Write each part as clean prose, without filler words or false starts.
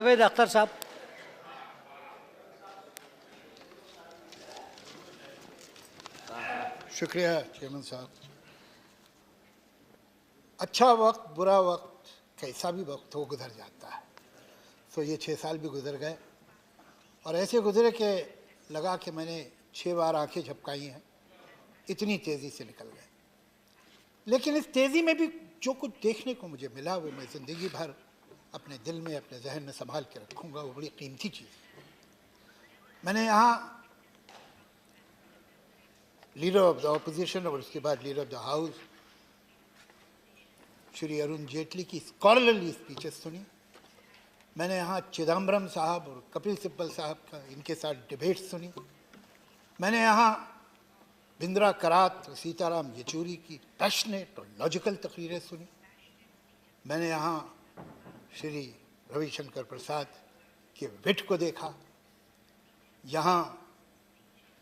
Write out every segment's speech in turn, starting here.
जावेद अख्तर साहब। शुक्रिया चेयरमैन साहब। अच्छा वक्त बुरा वक्त कैसा भी वक्त हो गुजर जाता है। तो ये 6 साल भी गुजर गए और ऐसे गुजरे कि लगा कि मैंने 6 बार आंखें झपकाई हैं, इतनी तेज़ी से निकल गए। लेकिन इस तेज़ी में भी जो कुछ देखने को मुझे मिला वो मैं ज़िंदगी भर अपने दिल में अपने जहन में संभाल के रखूँगा। वो बड़ी कीमती चीज़ है। मैंने यहाँ लीडर ऑफ द ऑपोजिशन और उसके बाद leader of the house Shri Arun Jaitley की स्कॉलरली स्पीचेस सुनी। मैंने यहाँ चिदम्बरम साहब और कपिल सिब्बल साहब का इनके साथ डिबेट सुनी। मैंने यहाँ बिंद्रा करात और सीताराम येचूरी की पैशनेट और लॉजिकल तकरीरें सुनी। मैंने यहाँ श्री रविशंकर प्रसाद के विट को देखा। यहाँ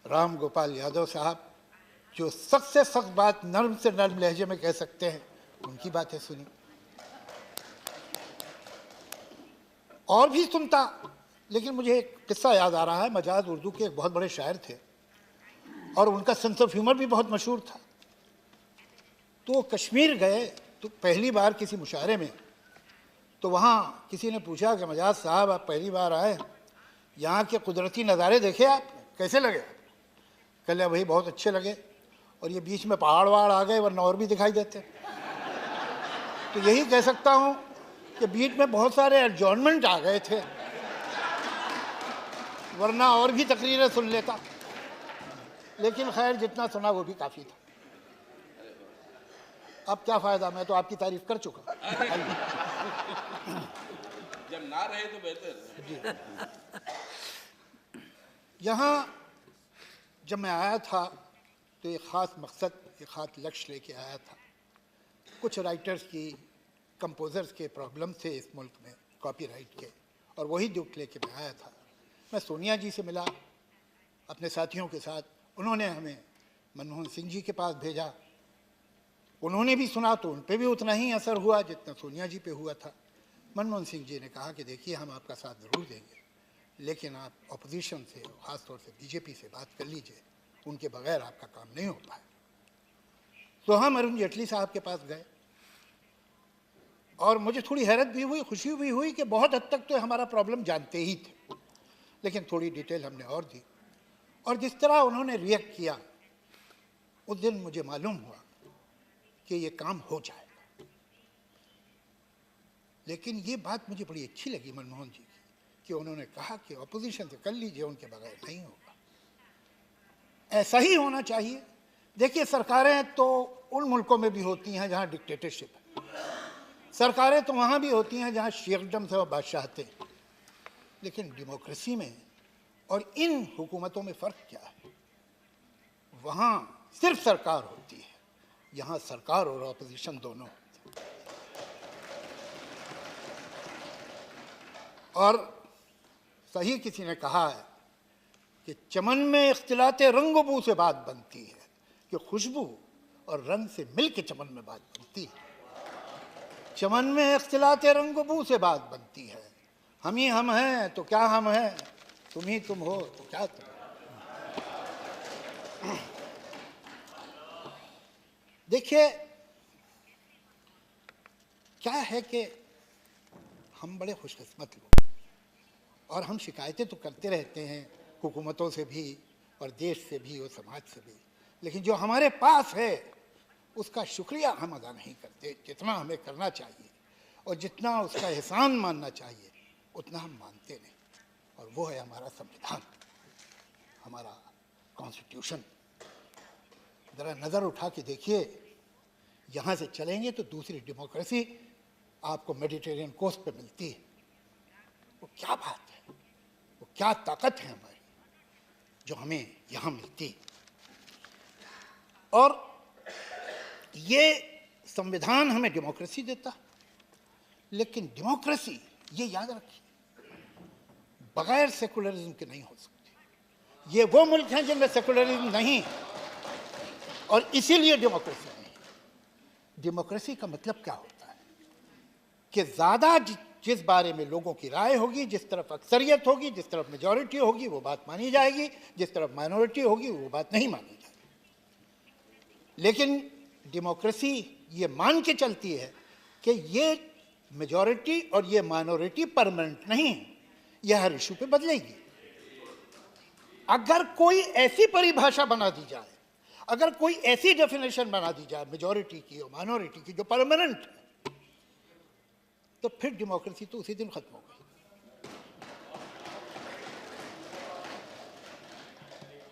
राम गोपाल यादव साहब जो सख्त से सख्त बात नर्म से नर्म लहजे में कह सकते हैं, उनकी बातें सुनी। और भी सुनता, लेकिन मुझे एक किस्सा याद आ रहा है। मजाज उर्दू के एक बहुत बड़े शायर थे और उनका सेंस ऑफ ह्यूमर भी बहुत मशहूर था। तो कश्मीर गए तो पहली बार किसी मुशायरे में, तो वहाँ किसी ने पूछा कि मजाज साहब आप पहली बार आए, यहाँ के कुदरती नज़ारे देखे आप, कैसे लगे? कल भाई बहुत अच्छे लगे, और ये बीच में पहाड़ वहाड़ आ गए वरना और भी दिखाई देते। तो यही कह सकता हूँ कि बीच में बहुत सारे एडजॉर्नमेंट आ गए थे, वरना और भी तकरीरें सुन लेता। लेकिन खैर जितना सुना वो भी काफ़ी था। अब क्या फ़ायदा, मैं तो आपकी तारीफ कर चुका। जब ना रहे तो बेहतर। यहाँ जब मैं आया था तो एक ख़ास मकसद, एक ख़ास लक्ष्य लेके आया था। कुछ राइटर्स की, कंपोज़र्स के प्रॉब्लम थे इस मुल्क में कॉपीराइट के, और वही दुख लेके मैं आया था। मैं सोनिया जी से मिला अपने साथियों के साथ। उन्होंने हमें मनमोहन सिंह जी के पास भेजा। उन्होंने भी सुना तो उन पे भी उतना ही असर हुआ जितना सोनिया जी पे हुआ था। मनमोहन सिंह जी ने कहा कि देखिए हम आपका साथ ज़रूर देंगे, लेकिन आप अपोजिशन से, ख़ासतौर से बीजेपी से बात कर लीजिए, उनके बगैर आपका काम नहीं हो पाए। तो हम अरुण जेटली साहब के पास गए और मुझे थोड़ी हैरत भी हुई, खुशी भी हुई कि बहुत हद तक तो हमारा प्रॉब्लम जानते ही थे, लेकिन थोड़ी डिटेल हमने और दी। और जिस तरह उन्होंने रिएक्ट किया, उस दिन मुझे मालूम हुआ कि ये काम हो जाएगा। लेकिन ये बात मुझे बड़ी अच्छी लगी मनमोहन जी की, कि उन्होंने कहा कि अपोजिशन से कर लीजिए, उनके बगैर नहीं होगा। ऐसा ही होना चाहिए। देखिए सरकारें तो उन मुल्कों में भी होती हैं जहाँ डिक्टेटरशिप है, सरकारें तो वहाँ भी होती हैं जहाँ शेखडम से और बादशाहते हैं। लेकिन डेमोक्रेसी में और इन हुकूमतों में फ़र्क क्या है? वहाँ सिर्फ सरकार होती है, यहाँ सरकार और अपोजिशन दोनों होते हैं। और सही किसी ने कहा है कि चमन में इख्तिलाते रंग बू से बात बनती है, कि खुशबू और रंग से मिल के चमन में बात बनती है। चमन में इख्तिलाते रंग बू से बात बनती है। हम ही हम हैं तो क्या हम हैं, तुम ही तुम हो तो क्या तुम। देखिए क्या है कि हम बड़े खुशकिस्मत लोग हैं और हम शिकायतें तो करते रहते हैं हुकूमतों से भी और देश से भी और समाज से भी, लेकिन जो हमारे पास है उसका शुक्रिया हम अदा नहीं करते जितना हमें करना चाहिए, और जितना उसका एहसान मानना चाहिए उतना हम मानते नहीं। और वो है हमारा संविधान, हमारा कॉन्स्टिट्यूशन। ज़रा नज़र उठा के देखिए, यहाँ से चलेंगे तो दूसरी डेमोक्रेसी आपको मेडिटेरियन कोस्ट पे मिलती है। वो क्या बात है, वो क्या ताकत है हमारी जो हमें यहाँ मिलती है। और ये संविधान हमें डेमोक्रेसी देता, लेकिन डेमोक्रेसी, ये याद रखिए, बगैर सेकुलरिज्म के नहीं हो सकती। ये वो मुल्क हैं जिनमें सेकुलरिज्म नहीं, और इसीलिए डेमोक्रेसी नहीं। डेमोक्रेसी का मतलब क्या होता है कि ज़्यादा जिस बारे में लोगों की राय होगी, जिस तरफ अक्सरियत होगी, जिस तरफ मेजॉरिटी होगी, वो बात मानी जाएगी, जिस तरफ माइनॉरिटी होगी वो बात नहीं मानी जाएगी। लेकिन डेमोक्रेसी ये मान के चलती है कि ये मेजॉरिटी और ये माइनॉरिटी परमानेंट नहीं है, यह हर इशू पे बदलेगी। अगर कोई ऐसी परिभाषा बना दी जाए, अगर कोई ऐसी डेफिनेशन बना दी जाए मेजॉरिटी की और माइनॉरिटी की जो परमानेंट है, तो फिर डेमोक्रेसी तो उसी दिन खत्म हो गई।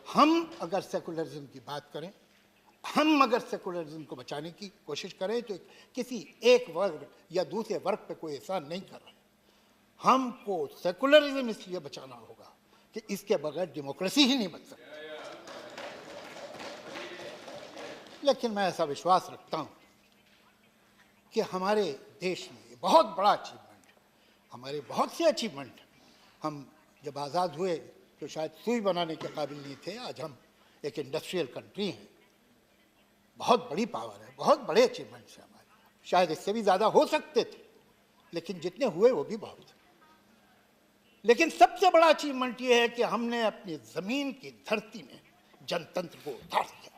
हम अगर सेकुलरिज्म की बात करें, हम अगर सेकुलरिज्म को बचाने की कोशिश करें, तो किसी एक वर्ग या दूसरे वर्ग पे कोई एहसान नहीं कर रहे। हमको सेकुलरिज्म इसलिए बचाना होगा कि इसके बगैर डेमोक्रेसी ही नहीं बच सकती। लेकिन मैं ऐसा विश्वास रखता हूं कि हमारे देश में ये बहुत बड़ा अचीवमेंट है, हमारे बहुत से अचीवमेंट। हम जब आज़ाद हुए तो शायद सुई बनाने के काबिल नहीं थे, आज हम एक इंडस्ट्रियल कंट्री हैं, बहुत बड़ी पावर है, बहुत बड़े अचीवमेंट्स हैं हमारे। शायद इससे भी ज़्यादा हो सकते थे, लेकिन जितने हुए वो भी बहुत थे। लेकिन सबसे बड़ा अचीवमेंट ये है कि हमने अपनी ज़मीन की धरती में जनतंत्र को उतार दिया।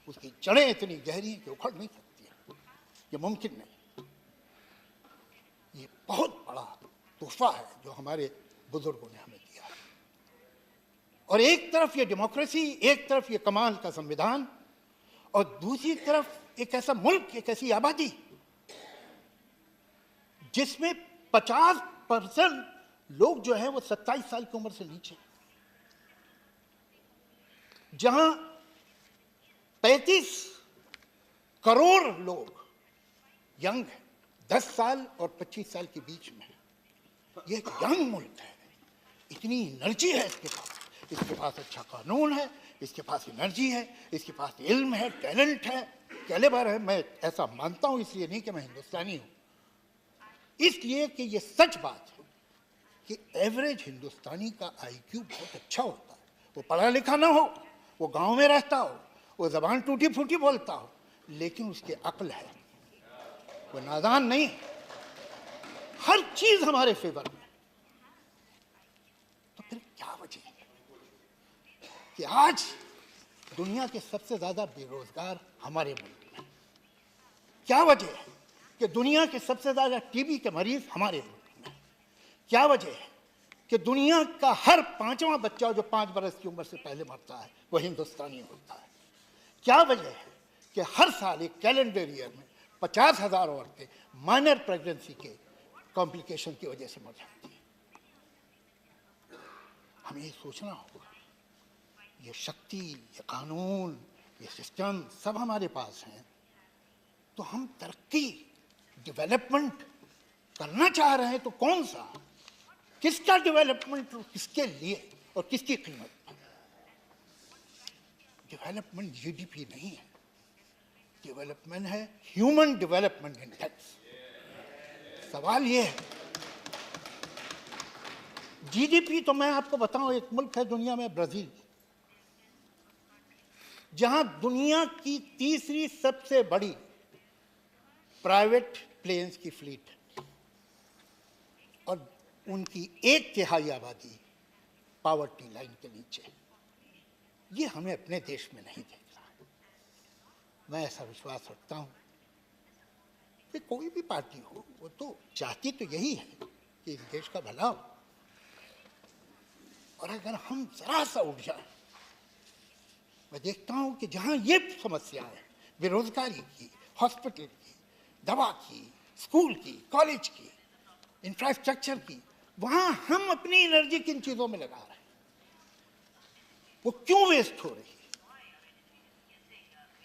उसकी जड़ें इतनी गहरी हैं कि उखड़ नहीं सकती है, ये मुमकिन नहीं। ये बहुत बड़ा तोहफा है जो हमारे बुजुर्गों ने हमें दिया है। और एक तरफ ये डेमोक्रेसी, एक तरफ ये कमाल का संविधान, और दूसरी तरफ एक ऐसा मुल्क, एक ऐसी आबादी जिसमें 50% लोग जो है वो 27 साल की उम्र से नीचे, जहां 35 करोड़ लोग यंग हैं, 10 साल और 25 साल के बीच में। ये एक यंग मुल्क है, इतनी एनर्जी है इसके पास अच्छा कानून है, इसके पास एनर्जी है, इसके पास इल्म है, टैलेंट है, कैलिबर है। मैं ऐसा मानता हूं, इसलिए नहीं कि मैं हिंदुस्तानी हूं, इसलिए कि ये सच बात है कि एवरेज हिंदुस्तानी का आईक्यू बहुत अच्छा होता है। वो पढ़ा लिखा ना हो, वो गांव में रहता हो, वो जबान टूटी फूटी बोलता हो, लेकिन उसके अक्ल है, वो नादान नहीं। हर चीज हमारे फेवर में। तो फिर क्या वजह है कि आज दुनिया के सबसे ज्यादा बेरोजगार हमारे मुल्क में? क्या वजह है कि दुनिया के सबसे ज्यादा टीबी के मरीज हमारे मुल्क में? क्या वजह है कि दुनिया का हर 5वां बच्चा जो 5 बरस की उम्र से पहले मरता है वो हिंदुस्तानी होता है? क्या वजह है कि हर साल एक कैलेंडर ईयर में 50,000 औरतें माइनर प्रेगनेंसी के कॉम्प्लिकेशन की वजह से मर जाती हैं? हमें ये सोचना होगा। ये शक्ति, ये कानून, ये सिस्टम सब हमारे पास हैं, तो हम तरक्की, डेवलपमेंट करना चाह रहे हैं तो कौन सा, किसका डेवलपमेंट, किसके लिए और किसकी कीमत? डेवलपमेंट जीडीपी नहीं है, डेवलपमेंट है ह्यूमन डेवलपमेंट इंडेक्स। सवाल ये है, जीडीपी तो मैं आपको बताऊं, एक मुल्क है दुनिया में ब्राजील, जहां दुनिया की तीसरी सबसे बड़ी प्राइवेट प्लेन्स की फ्लीट है और उनकी 1/3 आबादी पावर्टी लाइन के नीचे है। ये हमें अपने देश में नहीं देख रहा। मैं ऐसा विश्वास रखता हूं कि कोई भी पार्टी हो, वो तो चाहती तो यही है कि इस देश का भला हो। और अगर हम जरा सा उठ जाए, मैं देखता हूं कि जहां ये समस्या है, बेरोजगारी की, हॉस्पिटल की, दवा की, स्कूल की, कॉलेज की, इंफ्रास्ट्रक्चर की, वहां हम अपनी एनर्जी किन चीजों में लगा रहे हैं? वो क्यों वेस्ट हो रही है?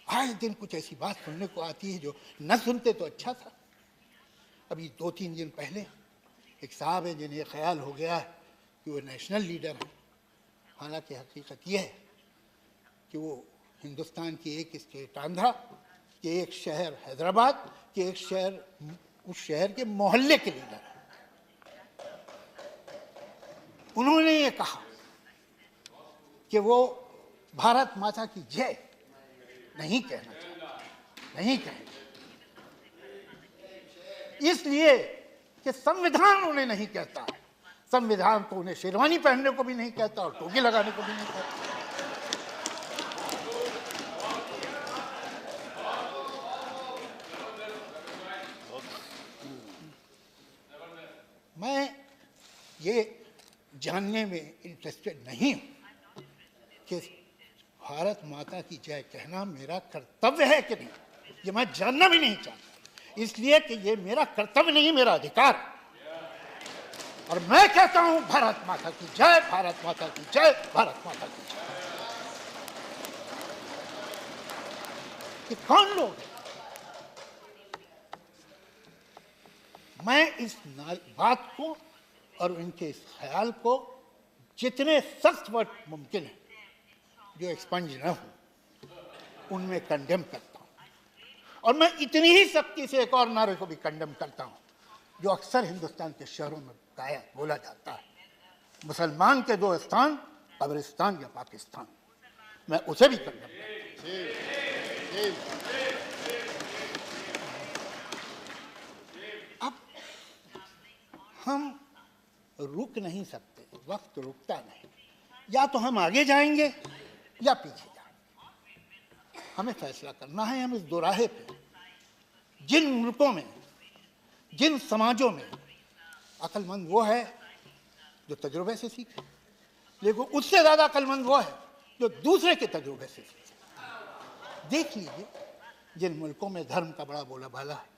आए दिन कुछ ऐसी बात सुनने को आती है जो न सुनते तो अच्छा था। अभी 2-3 दिन पहले एक साहब है जिन्हें ख्याल हो गया है कि वो नेशनल लीडर है, हालांकि हकीकत यह है कि वो हिंदुस्तान की एक स्टेट आंध्रा, कि एक शहर हैदराबाद, कि एक शहर, उस शहर के मोहल्ले के लीडर है। उन्होंने ये कहा कि वो भारत माता की जय नहीं कहना चाहते, नहीं कहेंगे, इसलिए कि संविधान उन्हें नहीं कहता, संविधान तो उन्हें शेरवानी पहनने को भी नहीं कहता और टोपी लगाने को भी नहीं कहता। मैं ये जानने में इंटरेस्टेड नहीं हूं कि भारत माता की जय कहना मेरा कर्तव्य है कि नहीं, ये मैं जानना भी नहीं चाहता, इसलिए कि ये मेरा कर्तव्य नहीं, मेरा अधिकार। और मैं कहता हूं भारत माता की जय, भारत माता की जय, भारत माता की जय। कि कौन लोग हैं? मैं इस बात को और इनके इस ख्याल को जितने सख्त वर्ड मुमकिन है जो एक्सपंज न हो उनमें कंडेम करता हूं। और मैं इतनी ही सख्ती से एक और नारे को भी कंडेम करता हूं जो अक्सर हिंदुस्तान के शहरों में बोला जाता है, मुसलमान के दो स्थान, कब्रिस्तान या पाकिस्तान। मैं उसे भी कंडेम करता हूं। अब हम रुक नहीं सकते, वक्त रुकता नहीं, या तो हम आगे जाएंगे या पीछे जाएंगे। हमें फैसला करना है। हम इस दोराहे पे जिन मुल्कों में, जिन समाजों में अक्लमंद वो है जो तजुर्बे से सीखे, लेकिन उससे ज्यादा अक्लमंद वो है जो दूसरे के तजुर्बे से सीखे। देख लीजिए जिन मुल्कों में धर्म का बड़ा बोलाबाला है,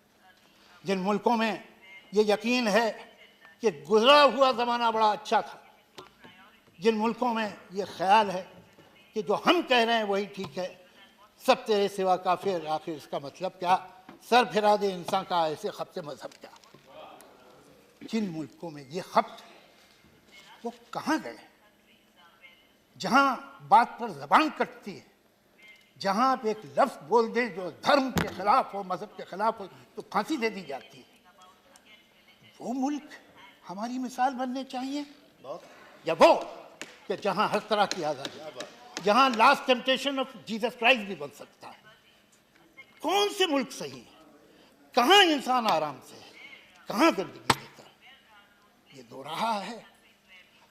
जिन मुल्कों में ये यकीन है कि गुजरा हुआ ज़माना बड़ा अच्छा था, जिन मुल्कों में ये ख्याल है कि जो हम कह रहे हैं वही ठीक है, सब तेरे सिवा काफिर, आखिर इसका मतलब क्या, सर फिरा दे इंसान का ऐसे खपते मजहब क्या। जिन मुल्कों में ये खप्त वो कहाँ गए? जहाँ बात पर जबान कटती है, जहाँ आप एक लफ्ज़ बोल दें जो धर्म के खिलाफ हो, मजहब के खिलाफ हो, तो फांसी दे दी जाती है। वो मुल्क हमारी मिसाल बनने चाहिए, या वो कि जहाँ हर तरह की आज़ादी, जहाँ last temptation of Jesus Christ भी बन सकता है। कौन से मुल्क सही है? कहाँ इंसान आराम से है, कहाँ गंदगी देता है? ये दो रहा है।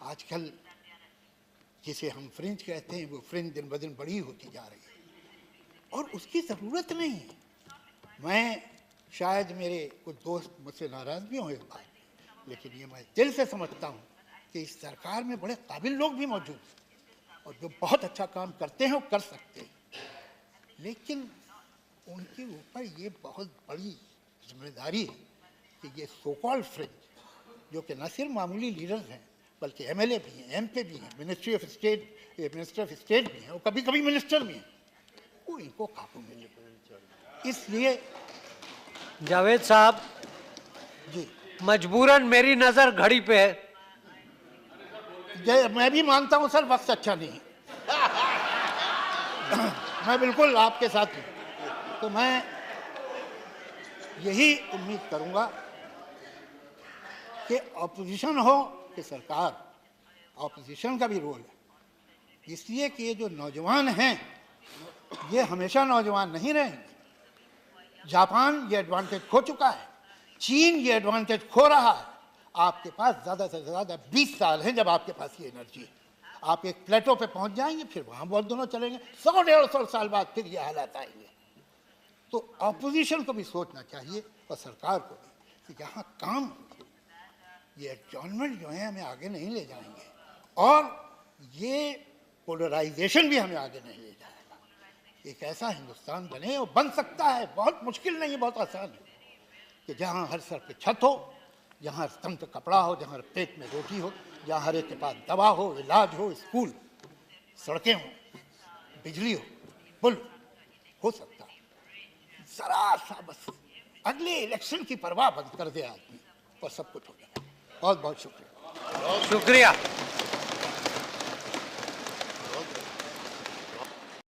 आजकल जिसे हम फ्रिंज कहते हैं वो फ्रिंज दिन ब दिन बड़ी होती जा रही है और उसकी ज़रूरत नहीं है। मैं शायद मेरे कुछ दोस्त मुझसे नाराज़ भी हों इस बात, लेकिन ये मैं दिल से समझता हूँ कि इस सरकार में बड़े काबिल लोग भी मौजूद हैं और जो बहुत अच्छा काम करते हैं और कर सकते हैं, लेकिन उनके ऊपर ये बहुत बड़ी जिम्मेदारी है कि ये सो कॉल्ड फ्रिंज जो कि न सिर्फ मामूली लीडर्स हैं बल्कि एमएलए भी हैं, एमपी भी हैं, मिनिस्टर ऑफ स्टेट भी हैं और कभी कभी मिनिस्टर भी हैं, वो इनको काबू में ले। इसलिए जावेद साहब जी, मजबूरन मेरी नजर घड़ी पे है। मैं भी मानता हूं सर वक्त अच्छा नहीं है। मैं बिल्कुल आपके साथ हूं। तो मैं यही उम्मीद करूंगा कि ऑपोजिशन हो कि सरकार, ऑपोजिशन का भी रोल है, इसलिए कि ये जो नौजवान हैं ये हमेशा नौजवान नहीं रहेंगे। जापान ये एडवांटेज खो चुका है, चीन ये एडवांटेज खो रहा है। आपके पास ज़्यादा से ज़्यादा 20 साल हैं जब आपके पास ये एनर्जी है। आप एक प्लेटो पे पहुंच जाएंगे, फिर वहाँ बहुत दोनों चलेंगे, 100-150 साल बाद फिर ये हालात आएंगे। तो अपोजिशन को भी सोचना चाहिए और सरकार को भी कि यहाँ काम, ये एडजॉर्नमेंट जो है हमें आगे नहीं ले जाएंगे और ये पोलराइजेशन भी हमें आगे नहीं ले जाएगा। एक ऐसा हिंदुस्तान बने और बन सकता है, बहुत मुश्किल नहीं है, बहुत आसान है, कि जहाँ हर सर पे छत हो, जहाँ स्तंभ पे कपड़ा हो, जहाँ पेट में रोटी हो, जहाँ हर एक के पास दवा हो, इलाज हो, स्कूल, सड़कें हो, बिजली हो, पुल हो सकता है। जरा सा बस अगले इलेक्शन की परवाह बंद कर दे आदमी और सब कुछ हो जाए। बहुत बहुत शुक्रिया। शुक्रिया।